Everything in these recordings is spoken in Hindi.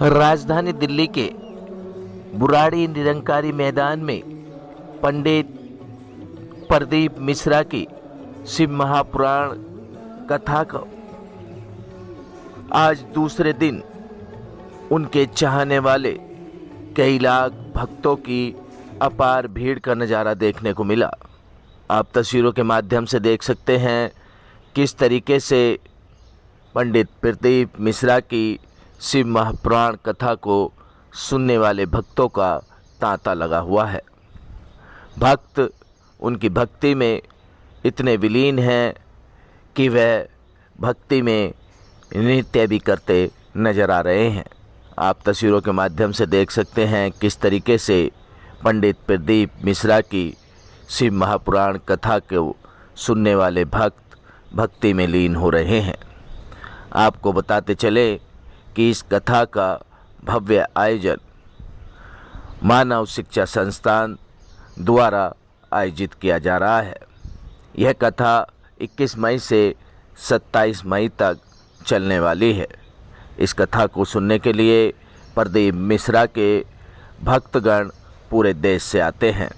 राजधानी दिल्ली के बुराड़ी निरंकारी मैदान में पंडित प्रदीप मिश्रा की शिव महापुराण कथा का आज दूसरे दिन उनके चाहने वाले कई लाख भक्तों की अपार भीड़ का नज़ारा देखने को मिला। आप तस्वीरों के माध्यम से देख सकते हैं किस तरीके से पंडित प्रदीप मिश्रा की शिव महापुराण कथा को सुनने वाले भक्तों का तांता लगा हुआ है। भक्त उनकी भक्ति में इतने विलीन हैं कि वह भक्ति में नृत्य भी करते नजर आ रहे हैं। आप तस्वीरों के माध्यम से देख सकते हैं किस तरीके से पंडित प्रदीप मिश्रा की शिव महापुराण कथा को सुनने वाले भक्त भक्ति में लीन हो रहे हैं। आपको बताते चले कि इस कथा का भव्य आयोजन मानव शिक्षा संस्थान द्वारा आयोजित किया जा रहा है। यह कथा 21 मई से 27 मई तक चलने वाली है। इस कथा को सुनने के लिए प्रदीप मिश्रा के भक्तगण पूरे देश से आते हैं।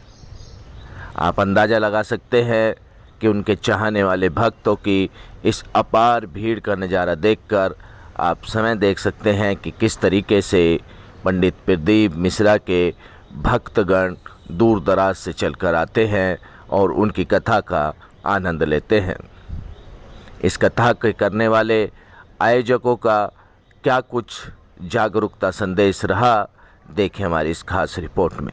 आप अंदाज़ा लगा सकते हैं कि उनके चाहने वाले भक्तों की इस अपार भीड़ का नज़ारा देखकर आप समय देख सकते हैं कि किस तरीके से पंडित प्रदीप मिश्रा के भक्तगण दूर दराज से चलकर आते हैं और उनकी कथा का आनंद लेते हैं। इस कथा के करने वाले आयोजकों का क्या कुछ जागरूकता संदेश रहा, देखें हमारी इस खास रिपोर्ट में।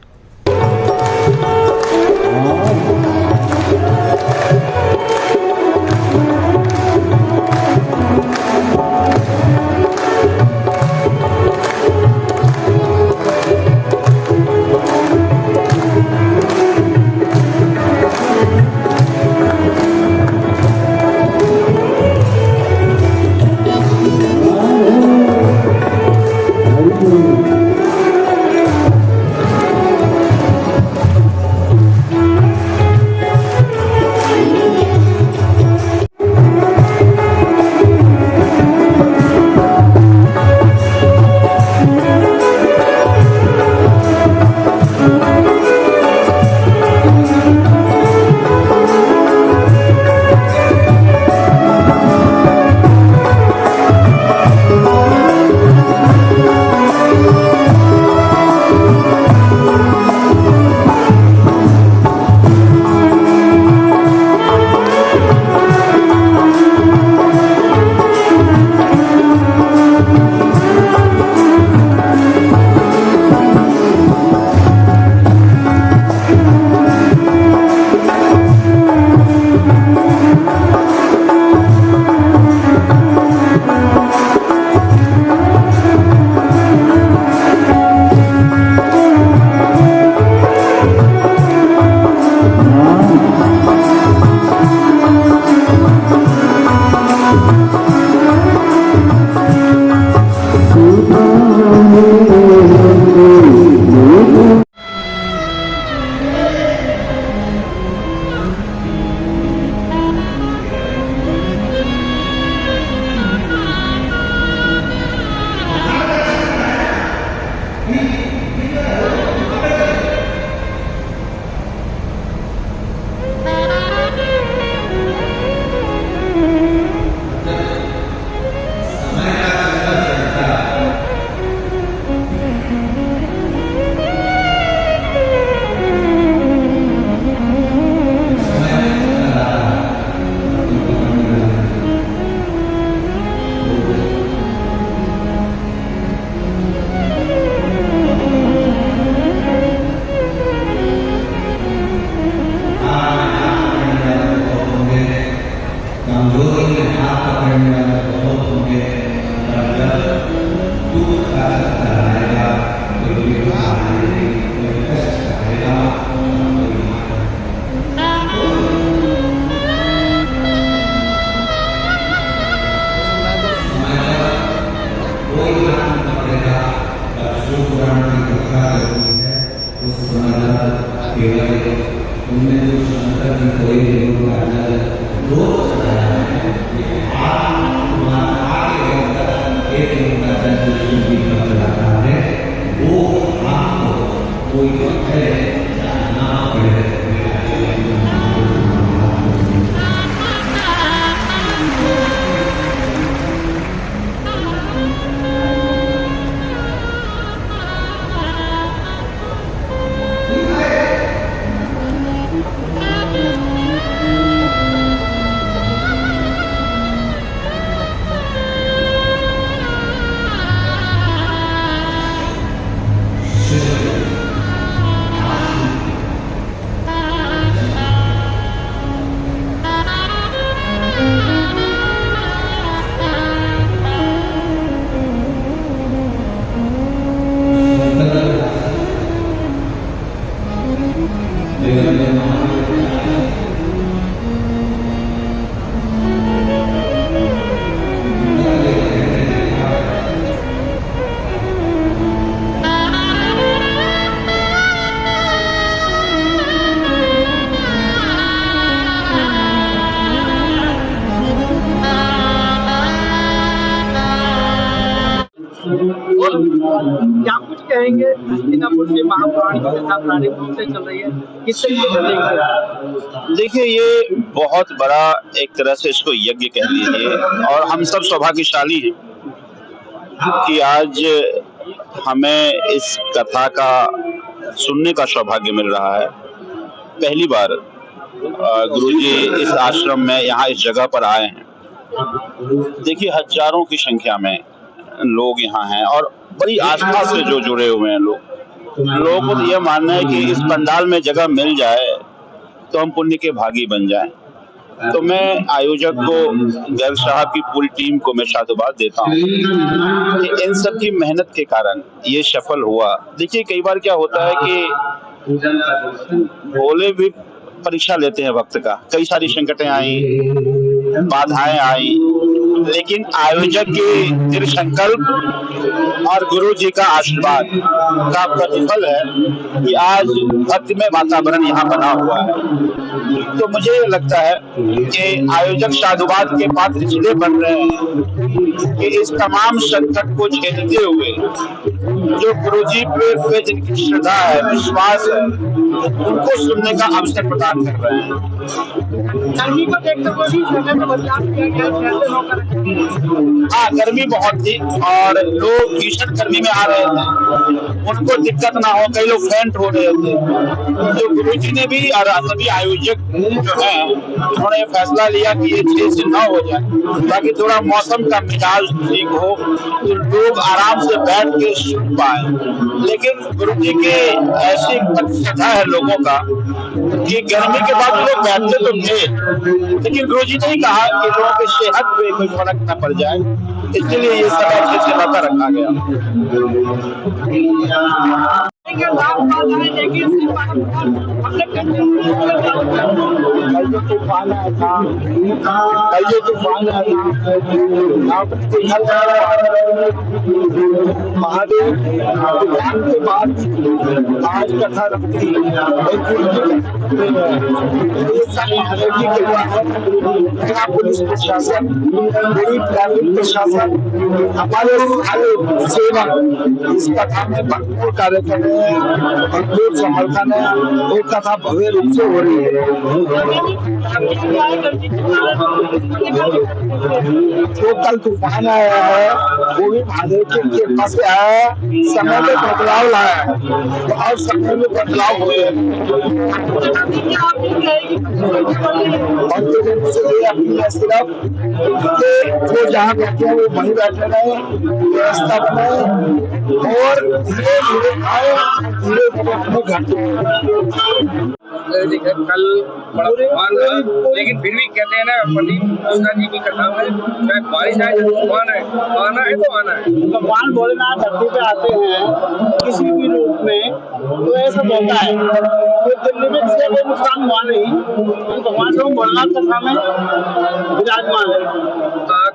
क्या कुछ कहेंगे हस्तिनापुर से महापुराण की कथा प्रारंभिक रूप से चल रही है, किस तरीके से देखेंगे? देखिए, ये बहुत बड़ा एक तरह से इसको यज्ञ कह लीजिए, और हम सब सौभाग्यशाली हैं कि आज हमें इस कथा का सुनने का सौभाग्य मिल रहा है। पहली बार गुरुजी इस आश्रम में यहाँ इस जगह पर आए हैं। देखिए, हजारों की संख्या में लोग यहाँ हैं और बड़ी आस्था से जो जुड़े हुए हैं लोगों को यह मानना है कि इस पंडाल में जगह मिल जाए तो हम पुण्य के भागी बन जाएं। तो मैं आयोजक को, गर्ग साहब की पूरी टीम को मैं साधुवाद देता हूँ कि इन सब की मेहनत के कारण ये सफल हुआ। देखिए, कई बार क्या होता है कि भोले भी परीक्षा लेते हैं वक्त का। कई सारी संकटें आई, बाधाएं आई, लेकिन आयोजक के दृढ़ संकल्प और गुरु जी का आशीर्वाद का प्रतिफल है कि आज भक्तिमय वातावरण यहाँ बना हुआ है। तो मुझे लगता है कि आयोजक साधुवाद के पात्र इसलिए बन रहे हैं कि इस तमाम संकट को झेलते हुए जो गुरु जी पे जिनकी श्रद्धा है, विश्वास है, उनको सुनने का अवसर प्रदान कर रहे हैं। गर्मी को देखते हुए समय में बदलाव किया गया, कैसे होकर? हाँ, गर्मी बहुत थी और लोग भीषण गर्मी में आ रहे थे, उनको दिक्कत ना हो। कई लोग फेंट हो रहे थे। तो गुरु जी ने भी और सभी आयोजक जो है उन्होंने फैसला लिया कि ये 6 से 9 हो जाए, ताकि थोड़ा मौसम का मिजाज ठीक हो, तो लोग आराम से बैठ के सुन पाए। लेकिन गुरु जी के ऐसी श्रद्धा है लोगों का कि गर्मी के बाद लोग बैठते तो थे, लेकिन गुरु जी ने ही कहा कि लोगों की सेहत पे कोई फर्क न पड़ जाए, इसलिए ये सब अच्छे से रखा गया। तूफान आया था, महादेव तूफान के बाद आज कथा रखती है। पुलिस प्रशासन, ट्रैफिक प्रशासन, हमारे सेवक इस कथा में भरपूर कार्य कर रहे हैं, भरपूर समर्थन है। एक कथा भव्य रूप से हो रही है। जो कल तूफान आया है वो भी महादेव की कृपा से आया है, समय में बदलाव लाया है, और समय में बदलाव हुए हैं। सिर्फ वो जहाँ बैठे हैं वो वहीं बैठे रहे, व्यवस्था बनाए और धीरे धीरे आए, धीरे धीरे अपने घर कल बड़ा तूफान था, लेकिन फिर भी कहते हैं ना, पंडित कृष्णा जी की कथा में चाहे बारिश आए चाहे तूफान है, आना है तो आना है। भगवान भोलेनाथ धरती पे आते हैं किसी भी रूप में, तो ऐसा होता है। तो दिल्ली में किसी कोई नुकसान हुआ नहीं, तो भगवान स्वयं भोलेनाथ कथा में विराजमान है।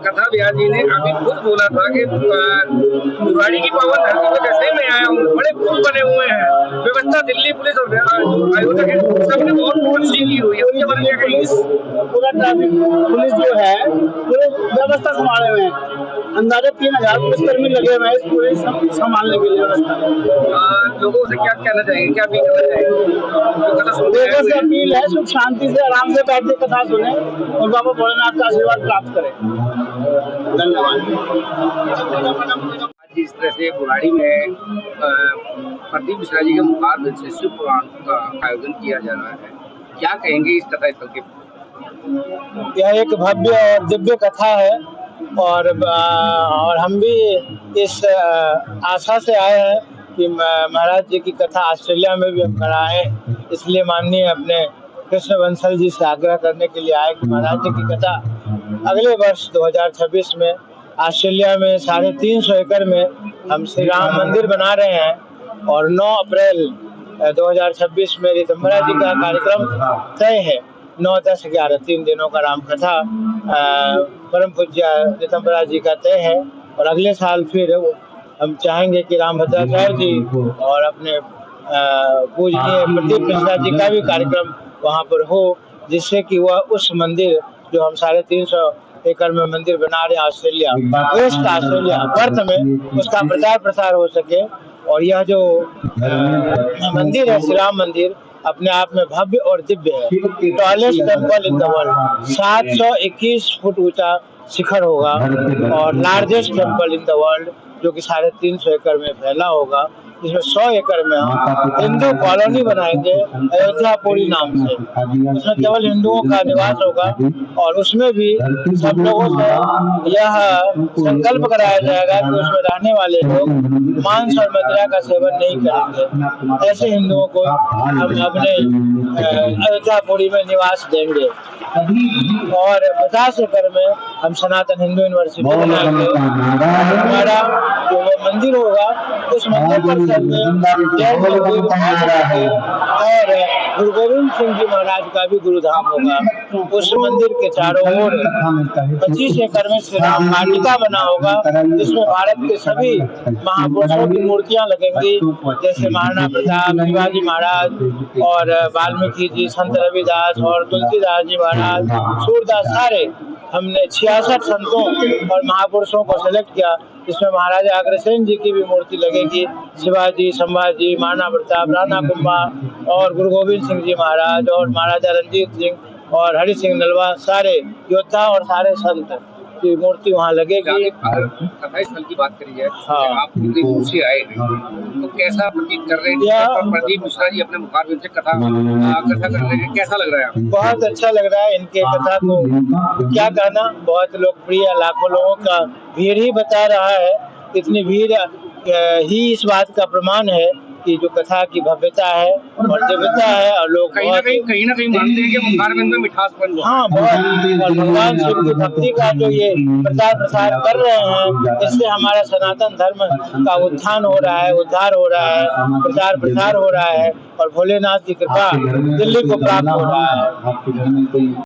कथा व्यास जी ने अभी खुद बोला था कि बुराड़ी की पावन धरती पर जैसे मैं आया हूँ, बड़े पुल बने हुए हैं, व्यवस्था दिल्ली पुलिस और आयोजक है सबने बहुत अच्छी की हुई है। उसके बारे में कहेंगे? पूरा ट्रैफिक पुलिस जो है पूरे व्यवस्था संभाले हुए हैं। अंदाजा 3000 पुलिसकर्मी लगे हुए हैं पूरे संभालने के लिए व्यवस्था। लोगों से क्या कहना चाहेंगे, क्या अपील करना चाहेंगे? लोगों से अपील है सुख शांति से आराम से बैठ के कथा सुने और बाबा भोलेनाथ का आशीर्वाद प्राप्त करें। धन्यवाद। जिस तरह से बुराड़ी में प्रदीप मिश्रा जी के मुखार से शिव पुराण का आयोजन किया जा रहा है, क्या कहेंगे इस कथा स्थल के? यह एक भव्य और दिव्य कथा है, और हम भी इस आशा से आए हैं कि महाराज जी की कथा ऑस्ट्रेलिया में भी हम कराएं, इसलिए माननीय अपने कृष्ण बंसल जी से आग्रह करने के लिए आए कि महाराज जी की कथा अगले वर्ष 2026 में ऑस्ट्रेलिया में 350 एकड़ में हम श्री राम मंदिर बना रहे हैं और 9 अप्रैल 2026 में ऋतंभरा जी का कार्यक्रम तय है। 9, 10, 11 3 दिनों का राम कथा परम पूज्य ऋतंभरा जी का तय है। और अगले साल फिर हम चाहेंगे कि राम भद्राचार्य जी और अपने पूजनीय प्रदीप मिश्रा जी का भी कार्यक्रम वहाँ पर हो, जिससे कि वह उस मंदिर जो हम 350 एकड़ में मंदिर बना रहे हैं ऑस्ट्रेलिया, वेस्ट ऑस्ट्रेलिया पर्थ में, उसका प्रचार प्रसार हो सके। और यह जो मंदिर है श्री राम मंदिर अपने आप में भव्य और दिव्य है। Tallest temple in the world, 721 foot ऊंचा शिखर होगा और largest temple in the world जो कि 350 एकड़ में फैला होगा। इसमें 100 एकड़ में हम हिंदू कॉलोनी बनाएंगे अयोध्यापुरी नाम से। इसमें केवल हिंदुओं का निवास होगा और उसमें भी सब लोगों से यह संकल्प कराया जाएगा कि उसमें रहने वाले लोग मांस और मदिरा का सेवन नहीं करेंगे। ऐसे हिंदुओं को हम अपने अयोध्यापुरी में निवास देंगे। और 50 एकड़ में हम सनातन हिंदू यूनिवर्सिटी बनाएंगे। हमारा जो मंदिर होगा उस मंदिर पर जैन मंदिर और गुरु गोविंद सिंह जी महाराज का भी गुरुधाम होगा। उस मंदिर के चारों ओर 25 एकड़ में श्री राम वाटिका बना होगा, जिसमें भारत के सभी महापुरुषों की मूर्तियां लगेंगी, जैसे महाराणा प्रताप, शिवाजी महाराज और वाल्मीकि जी, संत रविदास और तुलसीदास जी महाराज, सूरदास, सारे हमने 66 संतों और महापुरुषों को सेलेक्ट किया। इसमें महाराजा अग्रसेन जी की भी मूर्ति लगेगी, शिवाजी, संभाजी, महाराणा प्रताप, राणा कुंभा और गुरु गोविंद सिंह जी महाराज और महाराजा रंजीत सिंह और हरि सिंह नलवा, सारे योद्धा और सारे संत की मूर्ति वहाँ लगेगी। कथा स्थल की बात करी है, हाँ। आप पूरी दूर से आए हैं तो कैसा प्रतीत कर रहे हैं? प्रदीप मिश्रा जी अपने मुखारबिंद से कथा कर रहे हैं, कैसा लग रहा है आपको? बहुत अच्छा लग रहा है। इनके कथा को क्या कहना, बहुत लोकप्रिय, लाखों लोगों का भीड़ ही बता रहा है। इतनी भीड़ ही इस बात का प्रमाण है कि जो कथा की भव्यता है और दिव्यता है और लोग कहीं ना कहीं मानते हैं कि मुखारबिंद में मिठास बन जाए। हाँ, बहुत। और भगवान शिव की भक्ति का जो ये प्रचार प्रसार कर रहे हैं, इससे हमारा सनातन धर्म का उत्थान हो रहा है, उद्धार हो रहा है, प्रचार प्रसार हो रहा है और भोलेनाथ की कृपा दिल्ली को प्राप्त हो रहा है।